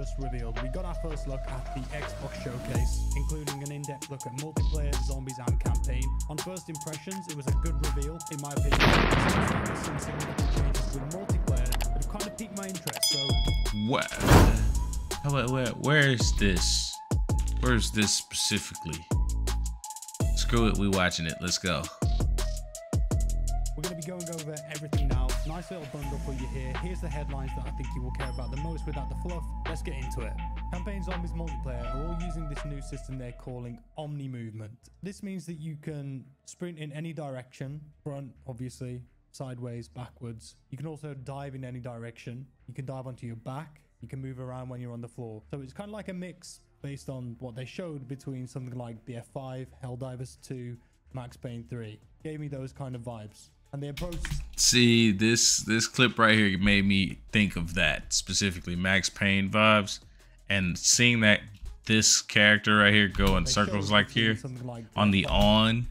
first revealed, we got our first look at the Xbox showcase, including an in-depth look at multiplayer, zombies, and campaign. On first impressions, it was a good reveal, in my opinion. There's some significant changes with multiplayer that have kind of piqued my interest, so... Where is this? Where is this specifically? Screw it, we watching it. Let's go. We're going to be going over everything now. Nice little bundle for you here. Here's the headlines that I think you will care about the most without the fluff. Let's get into it. Campaign Zombies multiplayer are all using this new system they're calling Omni Movement. This means that you can sprint in any direction, front, obviously, sideways, backwards. You can also dive in any direction. You can dive onto your back. You can move around when you're on the floor. So it's kind of like a mix based on what they showed between something like BF5, Helldivers 2, Max Payne 3. Gave me those kind of vibes. And the approach... See, this clip right here made me think of that, specifically Max Payne vibes. And seeing that this character right here go in circles like here on the on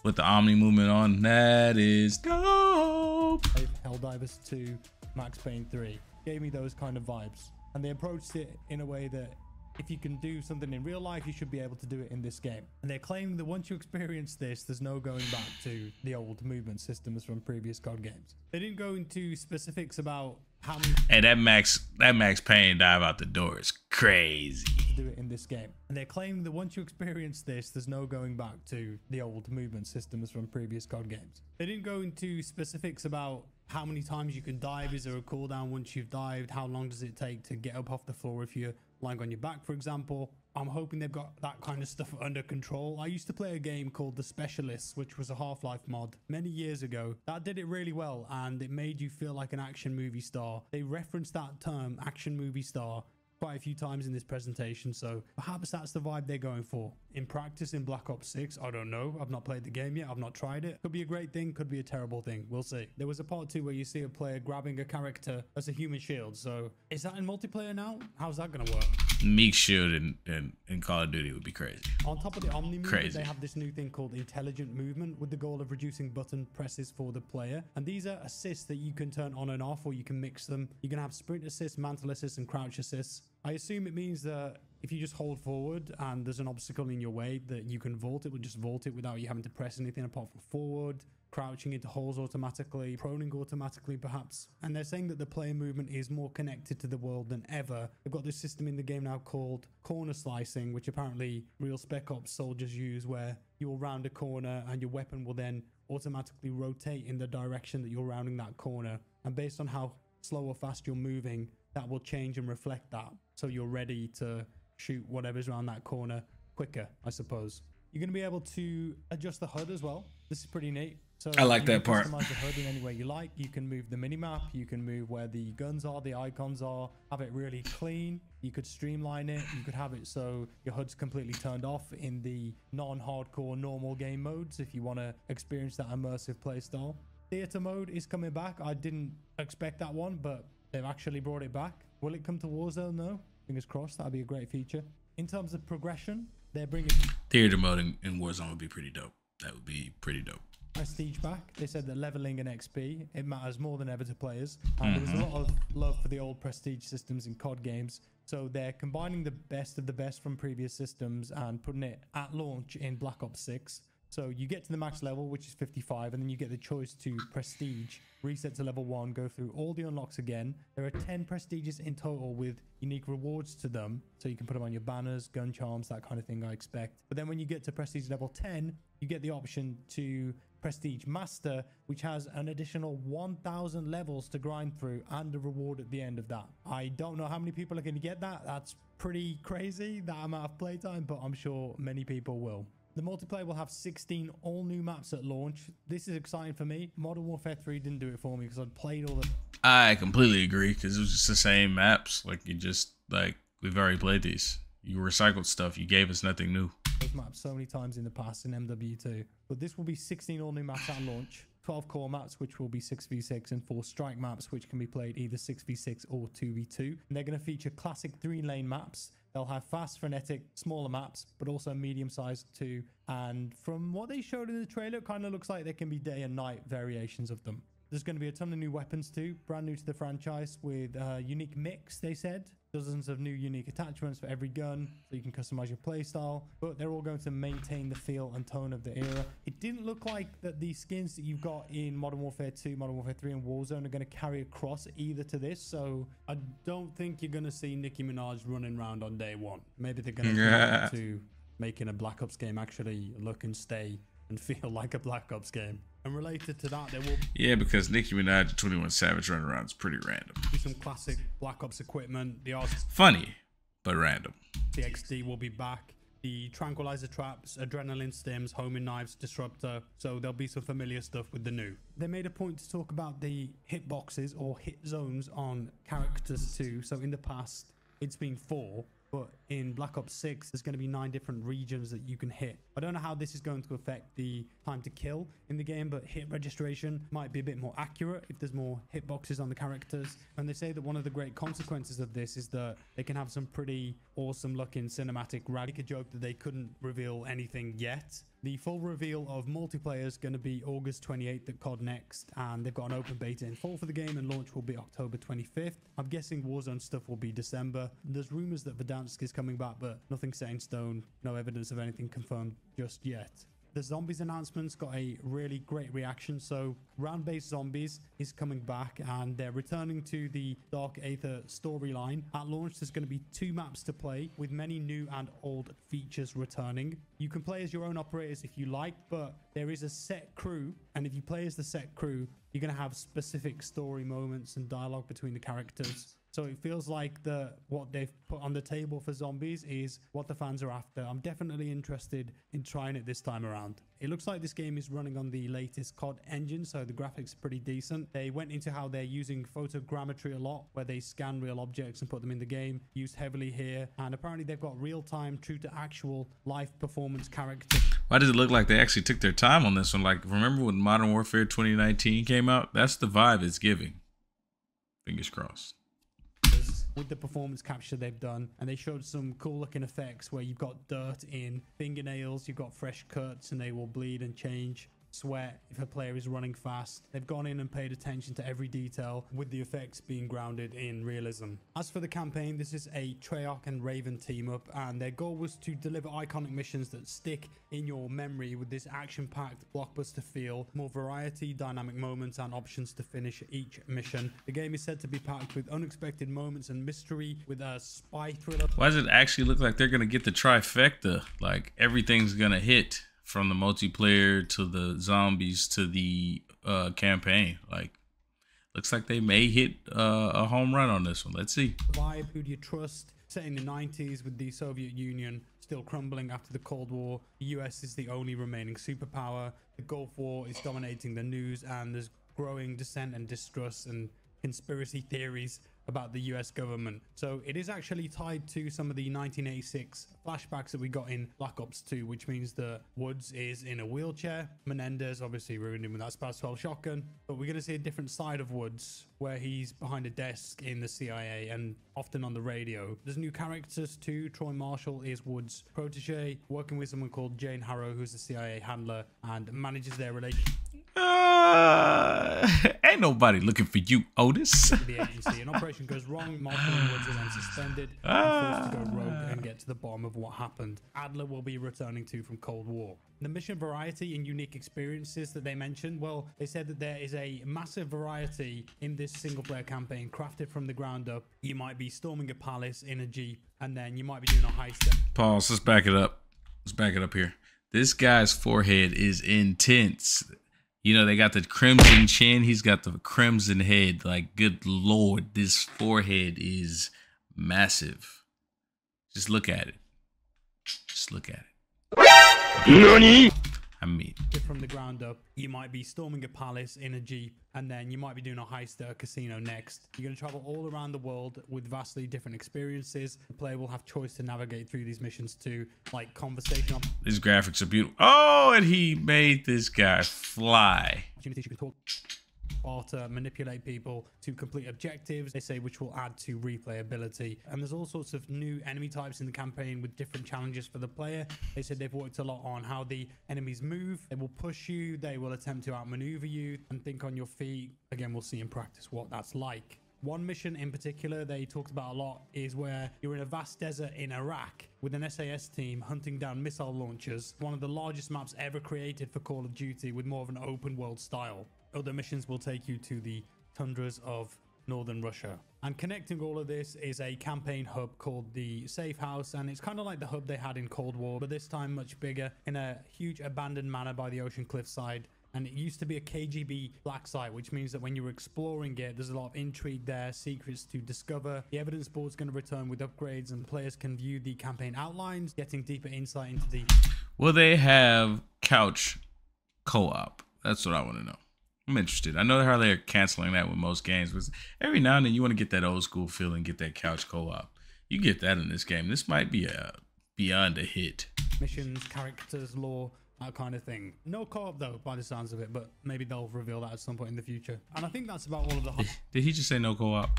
with the Omni movement on, that is dope. Helldivers 2, Max Payne 3. Gave me those kind of vibes. And they approached it in a way that if you can do something in real life, you should be able to do it in this game. And they're claiming that once you experience this, there's no going back to the old movement systems from previous COD games. They didn't go into specifics about how many... Hey, that Max Payne dive out the door is crazy. To do it in this game. And they're claiming that once you experience this, there's no going back to the old movement systems from previous COD games. They didn't go into specifics about how many times you can dive. Is there a cooldown once you've dived? How long does it take to get up off the floor if you're lying on your back, for example? I'm hoping they've got that kind of stuff under control. I used to play a game called The Specialists, which was a Half-Life mod many years ago. That did it really well, and it made you feel like an action movie star. They referenced that term, action movie star, quite a few times in this presentation, so perhaps that's the vibe they're going for. In practice in Black Ops 6, I don't know. I've not played the game yet. I've not tried it. Could be a great thing, could be a terrible thing. We'll see. There was a part 2 where you see a player grabbing a character as a human shield, so is that in multiplayer now? How's that gonna work? Meek shield in Call of Duty would be crazy. On top of the Omni movement, they have this new thing called intelligent movement with the goal of reducing button presses for the player. And these are assists that you can turn on and off, or you can mix them. You can have sprint assists, mantle assists, and crouch assists. I assume it means that if you just hold forward and there's an obstacle in your way, that you can vault it, will just vault it without you having to press anything apart from forward, crouching into holes automatically, proning automatically perhaps. And they're saying that the player movement is more connected to the world than ever. They've got this system in the game now called corner slicing, which apparently real Spec Ops soldiers use, where you'll round a corner and your weapon will then automatically rotate in the direction that you're rounding that corner. And based on how slow or fast you're moving, that will change and reflect that, so you're ready to shoot whatever's around that corner quicker, I suppose. You're going to be able to adjust the HUD as well. This is pretty neat. So I like that part. Customize the HUD in any way you like. You can move the minimap. You can move where the guns are, the icons are. Have it really clean. You could streamline it. You could have it so your HUD's completely turned off in the non-hardcore normal game modes if you want to experience that immersive playstyle. Theater mode is coming back. I didn't expect that one, but they've actually brought it back. Will it come to Warzone? No. Fingers crossed. That'd be a great feature. In terms of progression, they're bringing theater mode in Warzone would be pretty dope. That would be pretty dope. Prestige back. They said that leveling and XP, it matters more than ever to players. And there was a lot of love for the old prestige systems in COD games. So they're combining the best of the best from previous systems and putting it at launch in Black Ops 6. So you get to the max level, which is 55, and then you get the choice to prestige, reset to level 1, go through all the unlocks again. There are 10 prestiges in total with unique rewards to them. So you can put them on your banners, gun charms, that kind of thing, I expect. But then when you get to prestige level 10, you get the option to prestige master, which has an additional 1,000 levels to grind through and a reward at the end of that. I don't know how many people are going to get that. That's pretty crazy, that amount of playtime, but I'm sure many people will. The multiplayer will have 16 all new maps at launch. This is exciting for me. Modern Warfare 3 didn't do it for me because I'd played all the... I completely agree, because it was just the same maps. Like, we've already played these. You recycled stuff. You gave us nothing new. Those maps so many times in the past in MW2. But this will be 16 all new maps at launch. 12 core maps, which will be 6v6, and 4 strike maps, which can be played either 6v6 or 2v2. And they're going to feature classic 3-lane maps. They'll have fast, frenetic, smaller maps, but also medium-sized too. And from what they showed in the trailer, it kind of looks like there can be day and night variations of them. There's going to be a ton of new weapons too, brand new to the franchise, with a unique mix, they said. dozens of new unique attachments for every gun, so you can customize your playstyle, but they're all going to maintain the feel and tone of the era. It didn't look like that the skins that you've got in Modern Warfare 2, Modern Warfare 3, and Warzone are going to carry across either to this, so I don't think you're going to see Nicki Minaj running around on day one. Maybe they're going to making a Black Ops game actually look and stay and feel like a Black Ops game. And related to that, there will because Nicki Minaj and 21 Savage run around is pretty random. be some classic Black Ops equipment. The Funny, but random. The XD will be back. The tranquilizer traps, adrenaline stims, homing knives, disruptor. So there'll be some familiar stuff with the new. They made a point to talk about the hitboxes or hit zones on characters too. So in the past, it's been 4. But in Black Ops 6, there's going to be 9 different regions that you can hit. I don't know how this is going to affect the time to kill in the game, but hit registration might be a bit more accurate if there's more hitboxes on the characters. And they say that one of the great consequences of this is that they can have some pretty awesome looking cinematic radic. A joke that they couldn't reveal anything yet. The full reveal of multiplayer is going to be August 28th at COD Next, and they've got an open beta in fall for the game, and launch will be October 25th. I'm guessing Warzone stuff will be December. There's rumors that Verdansk is coming back, but nothing set in stone. No evidence of anything confirmed just yet. The zombies announcements got a really great reaction. So round-based zombies is coming back, and they're returning to the Dark Aether storyline. At launch, there's going to be 2 maps to play, with many new and old features returning. You can play as your own operators if you like, but there is a set crew, and if you play as the set crew, you're going to have specific story moments and dialogue between the characters. So it feels like what they've put on the table for zombies is what the fans are after. I'm definitely interested in trying it this time around. It looks like this game is running on the latest COD engine, so the graphics are pretty decent. They went into how they're using photogrammetry a lot, where they scan real objects and put them in the game, used heavily here. And apparently they've got real-time, true to actual life performance characters. Why does it look like they actually took their time on this one? Like, remember when Modern Warfare 2019 came out? That's the vibe it's giving. Fingers crossed. With the performance capture they've done, and they showed some cool looking effects where you've got dirt in fingernails, you've got fresh cuts, and they will bleed and change. Sweat if a player is running fast. They've gone in and paid attention to every detail, with the effects being grounded in realism. As for the campaign, this is a Treyarch and Raven team up, and their goal was to deliver iconic missions that stick in your memory with this action-packed blockbuster feel, more variety, dynamic moments, and options to finish each mission. The game is said to be packed with unexpected moments and mystery, with a spy thriller. Why does it actually look like they're gonna get the trifecta? Like everything's gonna hit, from the multiplayer to the zombies to the campaign. Like, looks like they may hit a home run on this one. Let's see. Vibe, who do you trust? Set in the 90s with the Soviet Union still crumbling after the Cold War. The US is the only remaining superpower. The Gulf War is dominating the news, and there's growing dissent and distrust and conspiracy theories about the US government. So it is actually tied to some of the 1986 flashbacks that we got in Black Ops 2, which means that Woods is in a wheelchair. Menendez obviously ruined him with that SPAS 12 shotgun, but we're going to see a different side of Woods, where he's behind a desk in the CIA and often on the radio. There's new characters too. Troy Marshall is Woods' protege, working with someone called Jane Harrow, who's a CIA handler, and manages their relationship. Ain't nobody looking for you, Otis. The agency. An operation goes wrong. Marshall and Woods are then suspended and forced to go rogue and get to the bottom of what happened. Adler will be returning to from Cold War. The mission variety and unique experiences that they mentioned, well, they said that there is a massive variety in this single player campaign, crafted from the ground up. You might be storming a palace in a Jeep, and then you might be doing a heist. Pause. Let's back it up. Let's back it up here. This guy's forehead is intense. You know, they got the crimson chin. He's got the crimson head. Like, good Lord, this forehead is massive. Just look at it. Just look at it. NANI? I mean, from the ground up, you might be storming a palace in a Jeep, and then you might be doing a heist at a casino next. You're going to travel all around the world with vastly different experiences. The player will have choice to navigate through these missions too, like conversation. These graphics are beautiful. Oh, and he made this guy fly. Opportunities you can talk or to manipulate people to complete objectives, they say, which will add to replayability. And there's all sorts of new enemy types in the campaign with different challenges for the player. They said they've worked a lot on how the enemies move. They will push you, they will attempt to outmaneuver you and think on your feet. Again, we'll see in practice what that's like. One mission in particular they talked about a lot is where you're in a vast desert in Iraq with an SAS team hunting down missile launchers, one of the largest maps ever created for Call of Duty with more of an open world style. Other missions will take you to the tundras of northern Russia. And connecting all of this is a campaign hub called the Safe House, and it's kind of like the hub they had in Cold War, but this time much bigger, in a huge abandoned manor by the ocean cliffside. And it used to be a KGB black site, which means that when you're exploring it, there's a lot of intrigue there, secrets to discover. The evidence board's going to return with upgrades, and players can view the campaign outlines, getting deeper insight into the... Will they have couch co-op? That's what I want to know. I'm interested. I know how they're canceling that with most games, but every now and then you want to get that old school feeling, get that couch co-op. You get that in this game. This might be beyond a hit. Missions, characters, lore, that kind of thing. No co-op though, by the sounds of it, but maybe they'll reveal that at some point in the future. And I think that's about all of the... Did he just say no co-op?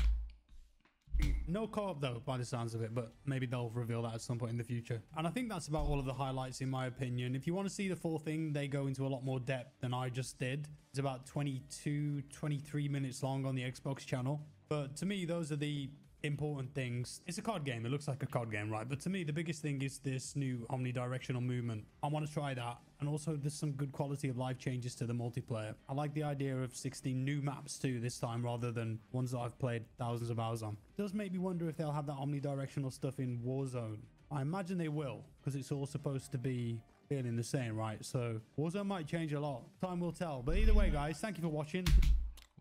No co-op though, by the sounds of it, but maybe they'll reveal that at some point in the future. And I think that's about all of the highlights in my opinion. If you want to see the full thing, they go into a lot more depth than I just did. It's about 23 minutes long on the Xbox channel. But to me, those are the important things. It's a card game. It looks like a card game, right? But to me, the biggest thing is this new omnidirectional movement. I want to try that. And also there's some good quality of life changes to the multiplayer. I like the idea of 16 new maps too this time, rather than ones that I've played thousands of hours on. It does make me wonder if they'll have that omnidirectional stuff in Warzone. I imagine they will, because it's all supposed to be feeling the same, right? So Warzone might change a lot. Time will tell. But either way, guys, thank you for watching.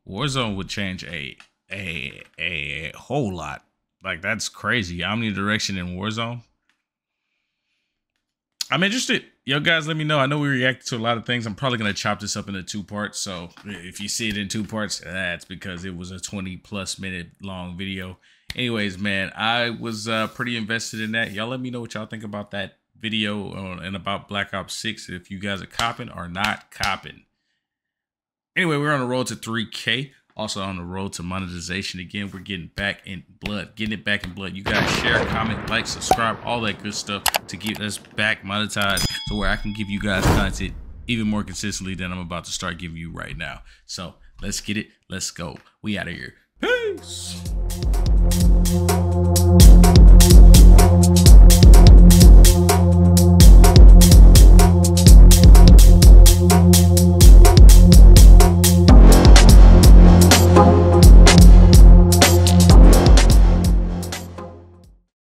Warzone would change a whole lot. Like, that's crazy. Omnidirection in Warzone. I'm interested. Yo, guys, let me know. I know we reacted to a lot of things. I'm probably going to chop this up into 2 parts. So if you see it in 2 parts, that's because it was a 20+ minute long video. Anyways, man, I was pretty invested in that. Y'all let me know what y'all think about that video and about Black Ops 6. If you guys are copping or not copping. Anyway, we're on the road to 3K. Also on the road to monetization. Again, we're getting back in blood. Getting it back in blood. You guys share, comment, like, subscribe, all that good stuff to get us back monetized, so where I can give you guys content even more consistently than I'm about to start giving you right now. So let's get it. Let's go. We out of here. Peace.